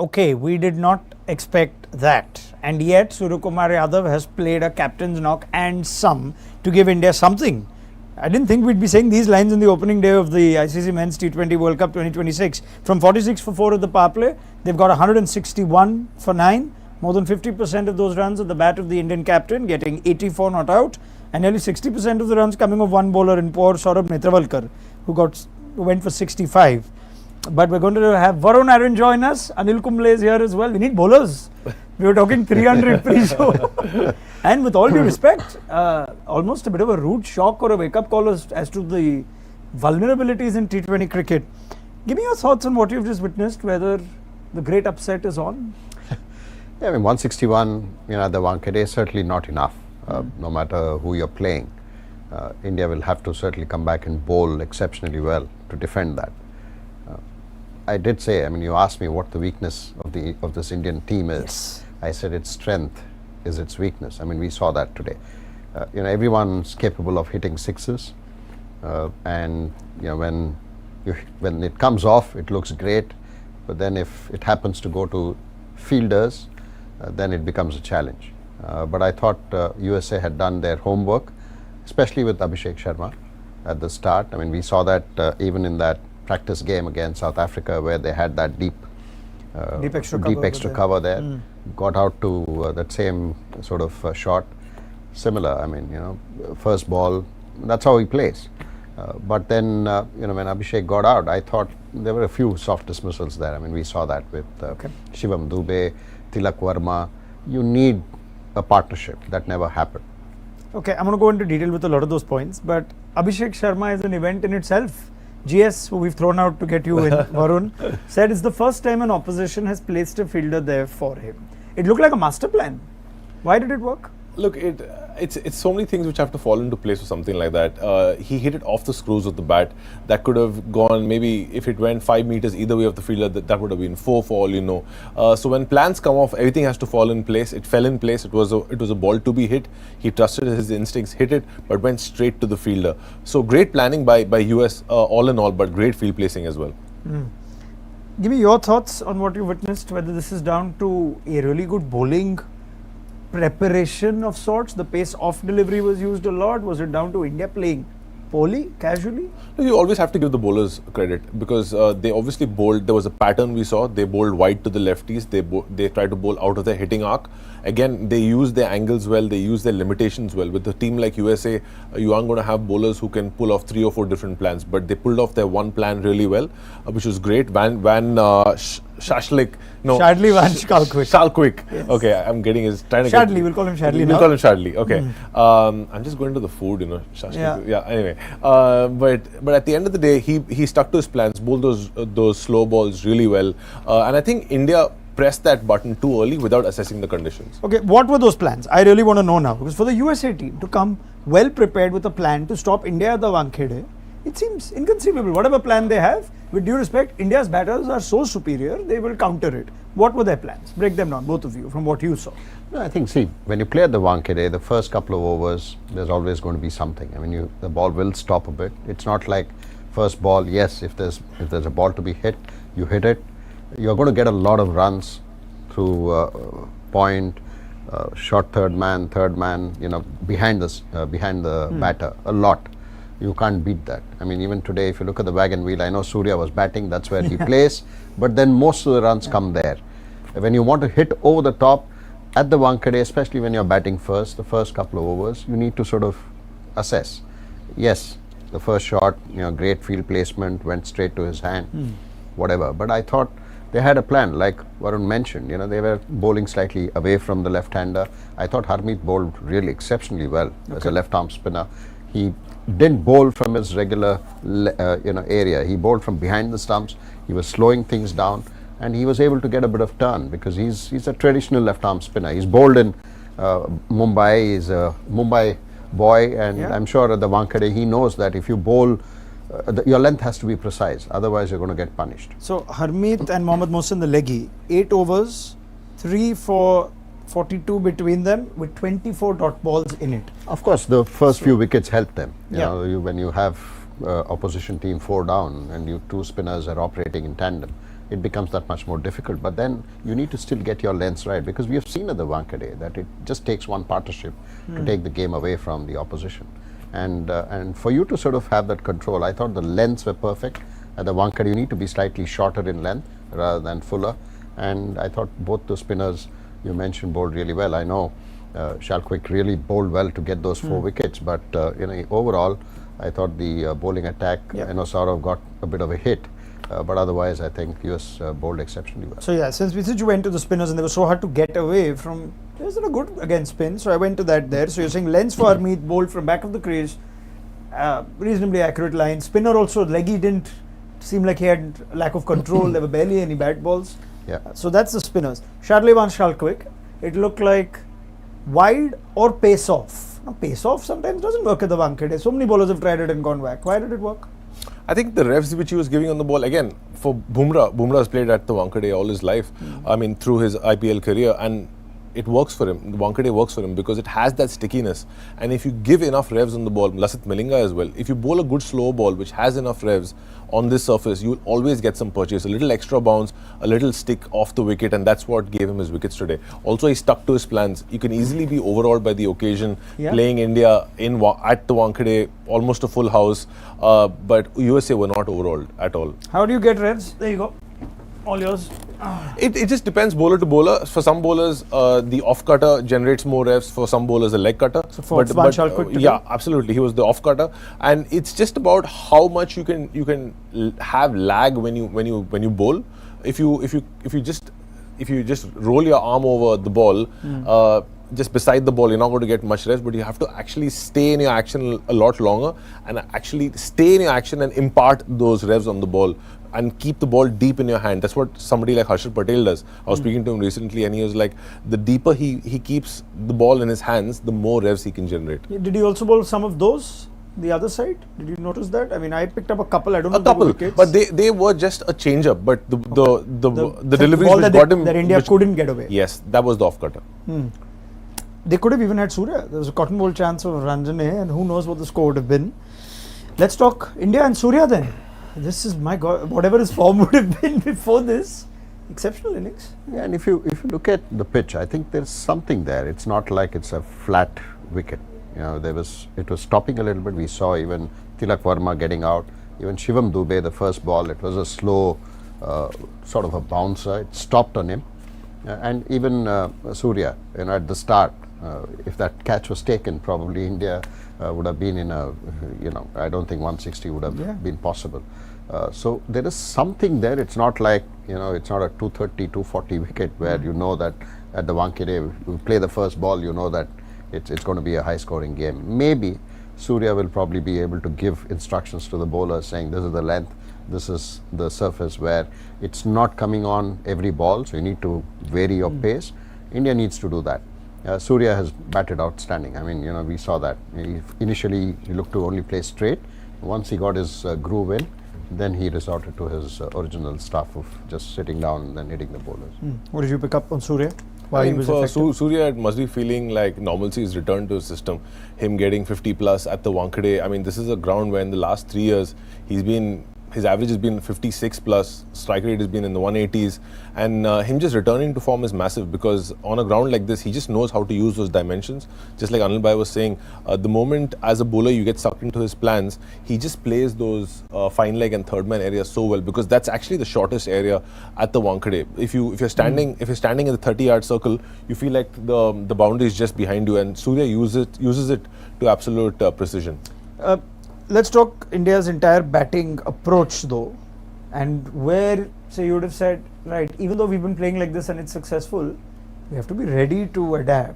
Okay, we did not expect that. And yet, Surya Yadav has played a captain's knock and some to give India something. I didn't think we'd be saying these lines in the opening day of the ICC Men's T20 World Cup 2026. From 46 for 4 at the power play, they've got 161 for 9. More than 50% of those runs at the bat of the Indian captain, getting 84 not out. And nearly 60% of the runs coming off one bowler in poor Saurabh Netravalkar, who went for 65. But we're going to have Varun Aaron join us. Anil Kumble is here as well. We need bowlers. We were talking 300 pre-show. And with all due respect, almost a bit of a rude shock or a wake-up call as to the vulnerabilities in T20 cricket. Give me your thoughts on what you've just witnessed, whether the great upset is on. Yeah, I mean, 161, at the Wankhede is certainly not enough, no matter who you're playing. India will have to certainly come back and bowl exceptionally well to defend that. I did say, you asked me what the weakness of this Indian team is. Yes. I said its strength is its weakness. We saw that today. Everyone's capable of hitting sixes, and when it comes off, it looks great. But then if it happens to go to fielders, then it becomes a challenge. But I thought USA had done their homework, especially with Abhishek Sharma at the start. We saw that even in that practice game against South Africa, where they had that deep extra cover there. Got out to that same sort of shot. Similar, first ball, that's how he plays. But then, when Abhishek got out, I thought there were a few soft dismissals there. We saw that with Shivam Dubey, Tilak Verma. You need a partnership. That never happened. Okay, I'm going to go into detail with a lot of those points, but Abhishek Sharma is an event in itself. GS, who we've thrown out to get you in, Varun, said it's the first time an opposition has placed a fielder there for him. It looked like a master plan. Why did it work? Look, it's so many things which have to fall into place for something like that. He hit it off the screws of the bat. That could have gone, maybe if it went 5 meters either way of the fielder, that would have been 4 for all you know. So when plans come off, everything has to fall in place. It fell in place. It was a ball to be hit. He trusted his instincts, hit it, but went straight to the fielder. So great planning by US all in all, but great field placing as well. Give me your thoughts on what you witnessed, whether this is down to a really good bowling preparation of sorts, the pace off delivery was used a lot. Was it down to India playing poorly, casually? You always have to give the bowlers credit, because they obviously bowled. There was a pattern we saw. They bowled wide to the lefties. They tried to bowl out of their hitting arc. Again, they used their angles well. They used their limitations well. With a team like USA, you aren't going to have bowlers who can pull off 3 or 4 different plans. But they pulled off their one plan really well, which was great. Shashlik. No. Shadley Van Shalquick. Yes. Okay, I'm getting his trying to Shadley, we'll call him Shadley now. We'll call him Shadley. Okay. I'm just going to the food, Shashlik. Yeah. Anyway, but at the end of the day, he stuck to his plans, bowled those slow balls really well, and I think India pressed that button too early without assessing the conditions. Okay, what were those plans? I really want to know now, because for the USA team to come well prepared with a plan to stop India at the Wankhede, it seems inconceivable. Whatever plan they have, with due respect, India's batters are so superior, they will counter it. What were their plans? Break them down, both of you, from what you saw. No, I think, when you play at the Wankhede, the first couple of overs, there's always going to be something. the ball will stop a bit. It's not like first ball, yes, if there's a ball to be hit, you hit it. You're going to get a lot of runs through point, short third man, behind the batter, a lot. You can't beat that. Even today, if you look at the wagon wheel, I know Surya was batting, that's where he plays, but then most of the runs come there. When you want to hit over the top at the Wankhede, especially when you're batting first, the first couple of overs, you need to sort of assess. Yes, the first shot, great field placement, went straight to his hand, whatever. But I thought they had a plan, like Varun mentioned. They were bowling slightly away from the left-hander. I thought Harmeet bowled really exceptionally well as a left-arm spinner. He didn't bowl from his regular area. He bowled from behind the stumps. He was slowing things down, and he was able to get a bit of turn, because he's a traditional left-arm spinner. He's bowled in Mumbai. He's a Mumbai boy, and I'm sure at the Wankhede he knows that if you bowl, your length has to be precise, otherwise you're going to get punished. So Harmeet and Mohammad Mohsin, the leggy, 8 overs, 3 for 42 between them, with 24 dot balls in it. Of course, the first few wickets helped them. When you have opposition team 4 down and you 2 spinners are operating in tandem, it becomes that much more difficult. But then you need to still get your lengths right, because we have seen at the Wankhede that it just takes one partnership to take the game away from the opposition. And for you to sort of have that control, I thought the lengths were perfect. At the Wankhede, you need to be slightly shorter in length rather than fuller. And I thought both the spinners you mentioned bowled really well. I know Shalquick really bowled well to get those 4 wickets, but overall, I thought the bowling attack, Saurav got a bit of a hit. But otherwise, I think US bowled exceptionally well. So yeah, since you went to the spinners and they were so hard to get away from, there's a good against spin. So I went to that there. So you're saying lens for Harmeet bowled from back of the crease, reasonably accurate line. Spinner also, leggy didn't seem like he had lack of control. There were barely any bat balls. Yeah. So that's the spinners. Shadlevan Shalquick, it looked like wide or pace off. Now pace off sometimes doesn't work at the Wankhede. So many bowlers have tried it and gone back. Why did it work? I think the revs which he was giving on the ball, again, for Bumrah has played at the Wankhede all his life, I mean, through his IPL career, and it works for him. The Wankhede works for him because it has that stickiness. And if you give enough revs on the ball, Lasith Malinga as well, if you bowl a good slow ball which has enough revs on this surface, you will always get some purchase, a little extra bounce, a little stick off the wicket, and that's what gave him his wickets today. Also, he stuck to his plans. You can easily be overawed by the occasion, playing India at the Wankhede, almost a full house, but USA were not overawed at all. How do you get revs? There you go. All yours. It just depends bowler to bowler. For some bowlers, the off cutter generates more revs. For some bowlers, the leg cutter. So for Shalquick yeah, absolutely, he was the off cutter, and it's just about how much you can have lag when you bowl. If you just roll your arm over the ball, just beside the ball, you're not going to get much rest, but you have to actually stay in your action a lot longer and actually stay in your action and impart those revs on the ball and keep the ball deep in your hand. That's what somebody like Harshit Patel does. I was speaking to him recently and he was like, the deeper he keeps the ball in his hands, the more revs he can generate. Did he also bowl some of those? The other side? Did you notice that? I mean, I picked up a couple. I don't know. A couple, but they were just a change-up. But the deliveries ball which got him, that India couldn't get away. Yes, that was the off cutter. They could have even had Surya. There was a cotton ball chance of Ranjane, and who knows what the score would have been. Let's talk India and Surya then. This is, my God, whatever his form would have been before this, exceptional innings. Yeah, and if you look at the pitch, I think there's something there. It's not like it's a flat wicket. It was stopping a little bit. We saw even Tilak Verma getting out. Even Shivam Dubey, the first ball, it was a slow sort of a bouncer. It stopped on him. And even Surya, at the start, if that catch was taken, probably India would have been in a, I don't think 160 would have been possible. So there is something there. It's not like, it's not a 230, 240 wicket where you know that at the Wankhede, you play the first ball, you know that it's going to be a high scoring game. Maybe Surya will probably be able to give instructions to the bowlers saying this is the length, this is the surface where it's not coming on every ball, so you need to vary your pace. India needs to do that. Surya has batted outstanding. I mean, we saw that. Initially, he looked to only play straight. Once he got his groove in, then he resorted to his original stuff of just sitting down and then hitting the bowlers. What did you pick up on Surya? I mean, for Surya, it must be feeling like normalcy is returned to his system. Him getting 50 plus at the Wankhede. I mean, this is a ground where in the last 3 years, his average has been 56 plus, strike rate has been in the 180s, and him just returning to form is massive because on a ground like this, he just knows how to use those dimensions. Just like Anil Bhai was saying, the moment as a bowler you get sucked into his plans, he just plays those fine leg and third man areas so well because that's actually the shortest area at the Wankhede. If you're standing in the 30-yard circle, you feel like the boundary is just behind you, and Surya uses it to absolute precision. Let's talk India's entire batting approach though, and where, say, you would have said, right, even though we've been playing like this and it's successful, we have to be ready to adapt.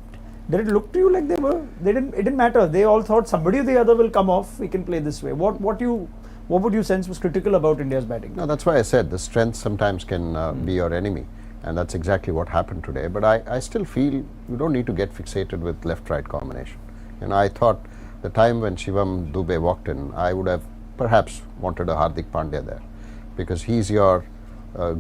Did it look to you like it didn't matter? They all thought somebody or the other will come off, we can play this way. What would you sense was critical about India's batting? No, that's why I said the strength sometimes can be your enemy, and that's exactly what happened today. But I still feel you don't need to get fixated with left-right combination. I thought the time when Shivam Dubey walked in, I would have perhaps wanted a Hardik Pandya there because he's your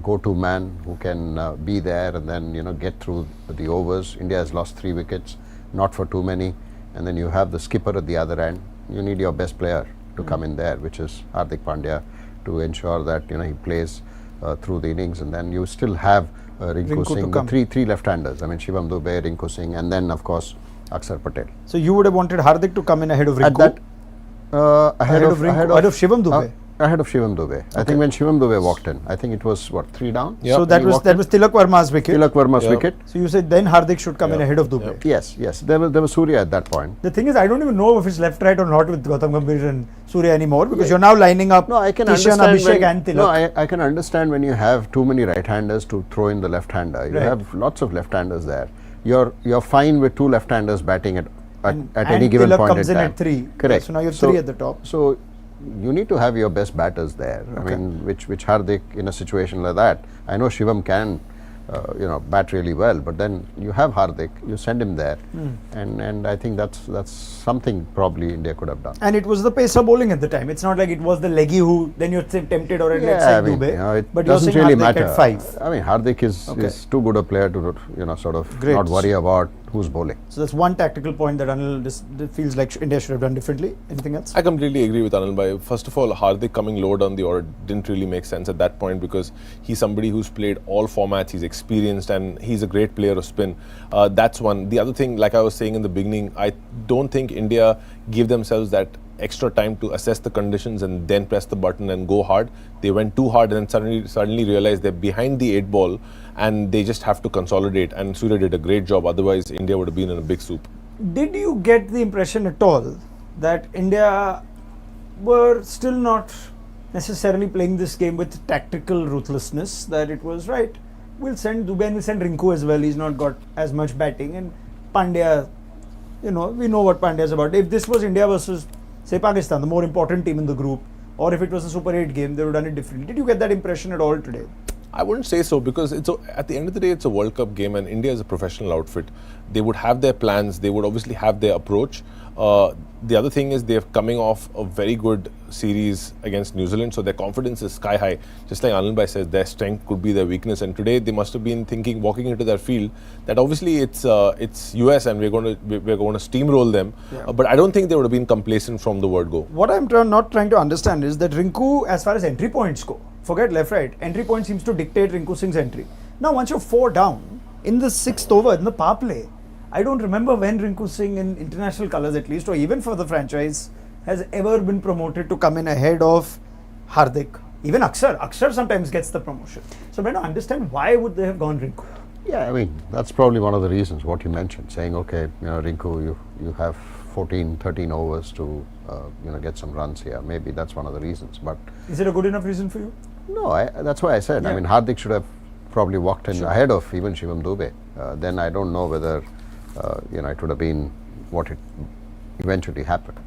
go-to man who can be there and then get through the overs. India has lost 3 wickets, not for too many, and then you have the skipper at the other end. You need your best player to come in there, which is Hardik Pandya, to ensure that he plays through the innings, and then you still have Rinku Rinku to Singh, come. the three left-handers. I mean, Shivam Dube, Rinku Singh, and then of course Akshar Patel. So you would have wanted Hardik to come in ahead of Rinku? At that, ahead of Shivam Dube? Ahead of Shivam Dube. I think when Shivam Dube walked in, I think it was what, 3 down. Yeah. So that was Tilak Verma's wicket. Tilak Verma's Yeah. wicket. So you said then Hardik should come in ahead of Dube. Yes, yes. There was Surya at that point. The thing is, I don't even know if it's left, right or not with Gautam Gambhir and Surya anymore, because you're now lining up No, I can Kishan, understand. Abhishek and Tilak. No, I can understand when you have too many right-handers to throw in the left-hander. You Right. have lots of left-handers there. You're fine with 2 left-handers batting at any and given Tilak point comes in in time. at 3. Correct. So now you have 3 at the top. So you need to have your best batters there. Okay. I mean, which Hardik in a situation like that. I know Shivam can, bat really well, but then you have Hardik, you send him there, and I think that's something probably India could have done. And it was the pacer bowling at the time. It's not like it was the leggy who then you're tempted or let's say I mean, Dube. it But you're doesn't saying really Hardik matter. at 5. I mean, Hardik is too good a player to sort of Great. not worry about who's bowling. So that's one tactical point that Anil feels like India should have done differently. Anything else? I completely agree with Anil Bhai. First of all, Hardik coming low down the order didn't really make sense at that point, because he's somebody who's played all formats, he's experienced, and he's a great player of spin. That's one. The other thing, like I was saying in the beginning, I don't think India gave themselves that extra time to assess the conditions and then press the button and go hard. They went too hard and then suddenly realized they're behind the 8 ball and they just have to consolidate, and Surya did a great job, otherwise India would have been in a big soup. Did you get the impression at all that India were still not necessarily playing this game with tactical ruthlessness, that it was right, we'll send Dube and we'll send Rinku as well, he's not got as much batting, and Pandya, we know what Pandya is about. If this was India versus say Pakistan, the more important team in the group, or if it was a Super 8 game, they would have done it differently. Did you get that impression at all today? I wouldn't say so, because at the end of the day, it's a World Cup game and India is a professional outfit. They would have their plans, they would obviously have their approach. The other thing is they're coming off a very good series against New Zealand, so their confidence is sky high. Just like Anil Bhai says, their strength could be their weakness, and today they must have been thinking, walking into their field, that obviously it's US and we're going to steamroll them. Yeah. But I don't think they would have been complacent from the word go. What I'm not trying to understand is that Rinku, as far as entry points go, forget left right, entry point seems to dictate Rinku Singh's entry. Now once you're 4 down in the 6th over in the power play, I don't remember when Rinku Singh, in international colours at least, or even for the franchise, has ever been promoted to come in ahead of Hardik. Even Akshar sometimes gets the promotion. So I don't understand why would they have gone Rinku. Yeah, I mean, that's probably one of the reasons what you mentioned, saying, okay, Rinku, you have 14, 13 overs to get some runs here. Maybe that's one of the reasons. But Is it a good enough reason for you? no, that's why I said. Yeah. I mean, Hardik should have probably walked in ahead of even Shivam Dube. Then I don't know whether it would have been what it eventually happened.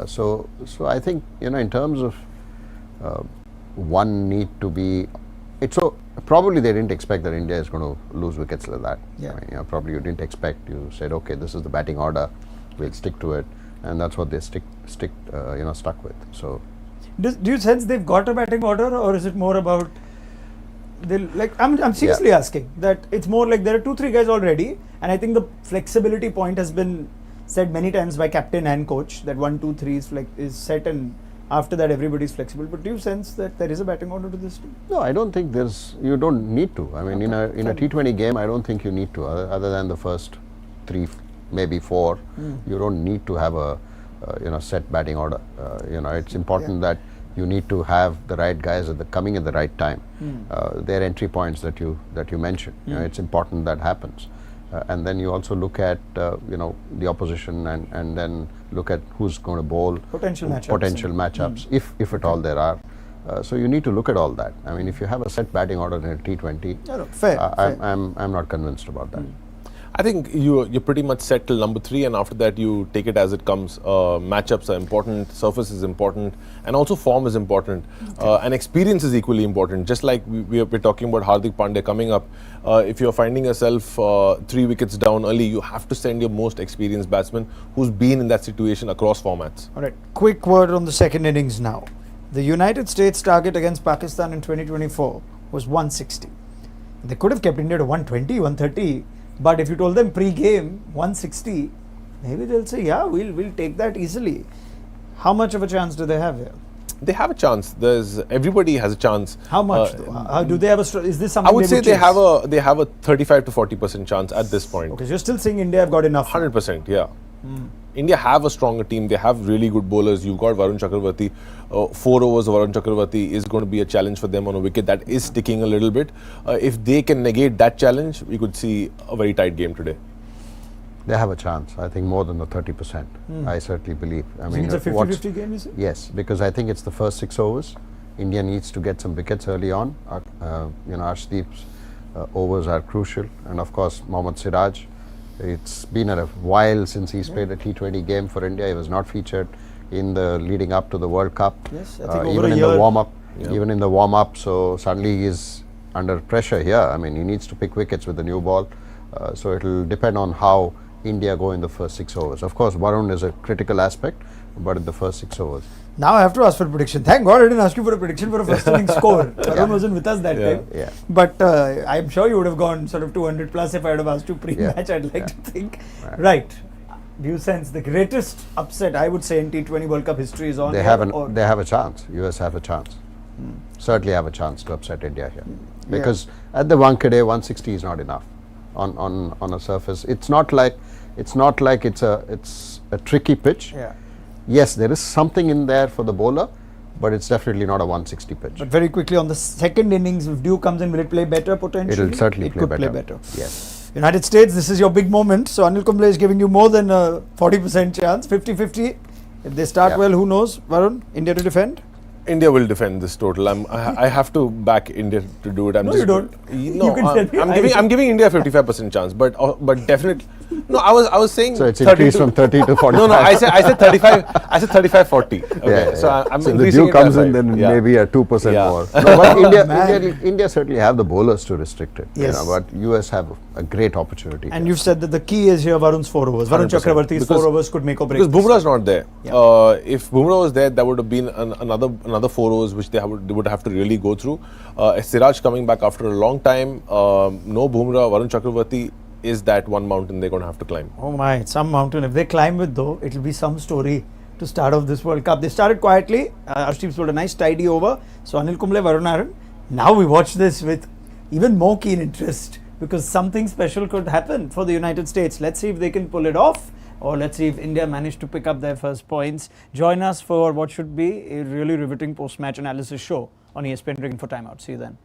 So I think in terms of one need to be. It's so probably they didn't expect that India is going to lose wickets like that. Yeah. I mean, probably you didn't expect. You said, okay, this is the batting order, we'll stick to it, and that's what they stuck with. So. Do you sense they've got a batting order, or is it more about I'm seriously asking that it's more like there are 2-3 guys already, and I think the flexibility point has been said many times by captain and coach that 1, 2, 3 is set, and after that everybody is flexible. But do you sense that there is a batting order to this team? No, I don't think you don't need to. I mean, in a T20 game, I don't think you need to, other than the first 3, maybe 4. You don't need to have a set batting order. It's important that you need to have the right guys coming at the right time. Their entry points that you mentioned. It's important that happens. And then you also look at the opposition and then look at who's going to bowl, Potential matchups. if at all there are. So you need to look at all that. I mean, if you have a set batting order in a T20, fair. I'm not convinced about that. I think you're pretty much set till number 3, and after that you take it as it comes. Matchups are important, surface is important, and also form is important, and experience is equally important. Just like we're talking about Hardik Pandya coming up, if you're finding yourself 3 wickets down early, you have to send your most experienced batsman who's been in that situation across formats. All right, quick word on the second innings now. The United States target against Pakistan in 2024 was 160. They could have kept India to 120, 130. But if you told them pre-game 160, maybe they'll say, yeah, we'll take that easily. How much of a chance do they have here? They have a chance. Everybody has a chance. How much? How do they have a? Is this something? I would say would they chase? have a 35 to 40% chance at this point. Okay, so you're still saying India have got enough. 100%, yeah. India have a stronger team. They have really good bowlers. You've got Varun Chakravarti. 4 overs of Varun Chakravarti is going to be a challenge for them on a wicket that is sticking a little bit. If they can negate that challenge, we could see a very tight game today. They have a chance. I think more than the 30%. I certainly believe. I mean, It's a 50-50 game, is it? Yes, because I think it's the first 6 overs. India needs to get some wickets early on. Arshdeep's overs are crucial, and of course Mohammad Siraj. It's been a while since he's played a T20 game for India. He was not featured in the leading up to the World Cup. Yes, I think over even a in year. the warm up. Yeah. Even in the warm up, so suddenly he's under pressure here. I mean, he needs to pick wickets with the new ball. So it'll depend on how India go in the first 6 overs. Of course, Varun is a critical aspect, but in the first 6 overs. Now I have to ask for a prediction. Thank God I didn't ask you for a prediction for a first inning score. Varun wasn't with us that time. Yeah. But I'm sure you would have gone sort of 200 plus if I would have asked you pre-match, I'd like to think. Right. Do you sense the greatest upset, I would say, in T20 World Cup history is on They here, have or- they have a chance. US have a chance. Certainly have a chance to upset India here, because at the Wankhede 160 is not enough on a surface. It's not like it's a tricky pitch. Yeah. Yes, there is something in there for the bowler, but it's definitely not a 160 pitch. But very quickly on the second innings, if Dew comes in, will it play better potentially? It'll certainly it play could better. play better. Yes. United States, this is your big moment. So Anil Kumble is giving you more than a 40% chance, 50-50. If they start well, who knows? Varun, India to defend? India will defend this total. I have to back India to do it. No, you don't. No, You can tell me. I'm giving India 55% chance, but definitely. No, I was saying. So it's increased from 30 to 45. No, I said 35. I said 35-40. Okay, so I'm so the increasing Dew it comes by in, five. then Yeah. maybe a 2% Yeah. more. No, but Man. India certainly have the bowlers to restrict it. Yes. But US have a great opportunity. And here. you've said that the key is here Varun's 4 overs. Varun 100%. Chakravarti's 4 Because- overs could make or break. Because this. Bumrah's not there. Yeah. If Bumrah was there, that would have been another 4 overs which they would have to really go through. Siraj coming back after a long time. No Bumrah, Varun Chakravarti is that one mountain they're going to have to climb. Oh my, it's some mountain. If they climb it though, it'll be some story to start off this World Cup. They started quietly. Arshdeep scored a nice tidy over. So Anil Kumble Varun Aaron. Now we watch this with even more keen interest, because something special could happen for the United States. Let's see if they can pull it off, or let's see if India managed to pick up their first points. Join us for what should be a really riveting post-match analysis show on ESPN Ring for Timeout. See you then.